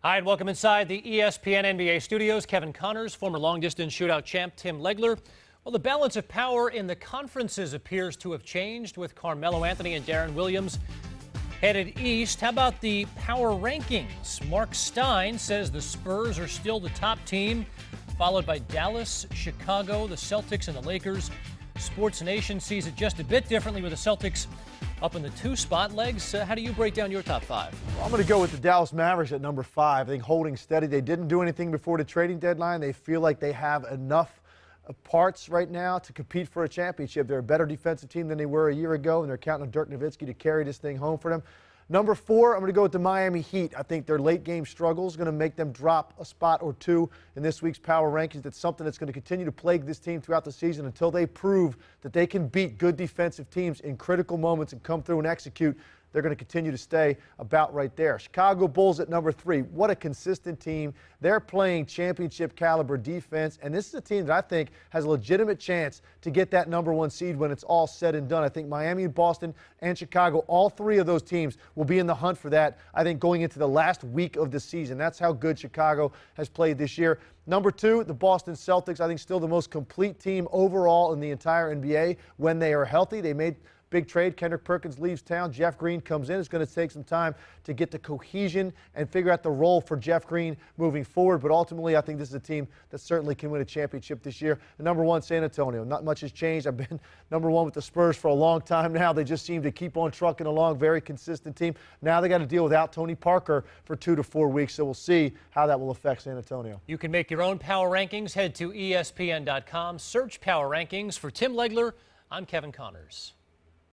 Hi, and welcome inside the ESPN NBA studios. Kevin Connors, former long-distance shootout champ Tim Legler. Well, the balance of power in the conferences appears to have changed with Carmelo Anthony and Darren Williams headed east. How about the power rankings? Mark Stein says the Spurs are still the top team, followed by Dallas, Chicago, the Celtics, and the Lakers. Sports Nation sees it just a bit differently with the Celtics up in the 2 spot. Legs, how do you break down your top 5? Well, I'm going to go with the Dallas Mavericks at number 5. I think holding steady. They didn't do anything before the trading deadline. They feel like they have enough parts right now to compete for a championship. They're a better defensive team than they were a year ago, and they're counting on Dirk Nowitzki to carry this thing home for them. Number 4, I'm going to go with the Miami Heat. I think their late game struggle is going to make them drop a spot or 2 in this week's power rankings. That's something that's going to continue to plague this team throughout the season until they prove that they can beat good defensive teams in critical moments and come through and execute. They're going to continue to stay about right there. Chicago Bulls at number 3. What a consistent team. They're playing championship caliber defense, and this is a team that I think has a legitimate chance to get that number 1 seed when it's all said and done. I think Miami, Boston, and Chicago, all 3 of those teams will be in the hunt for that, I think, going into the last week of the season. That's how good Chicago has played this year. Number 2, the Boston Celtics, I think still the most complete team overall in the entire NBA when they are healthy. They made big trade. Kendrick Perkins leaves town. Jeff Green comes in. It's going to take some time to get the cohesion and figure out the role for Jeff Green moving forward. But ultimately, I think this is a team that certainly can win a championship this year. And number 1, San Antonio. Not much has changed. I've been number 1 with the Spurs for a long time now. They just seem to keep on trucking along. Very consistent team. Now they got to deal without Tony Parker for 2 to 4 weeks. So we'll see how that will affect San Antonio. You can make your own power rankings. Head to ESPN.com. Search power rankings. For Tim Legler, I'm Kevin Connors.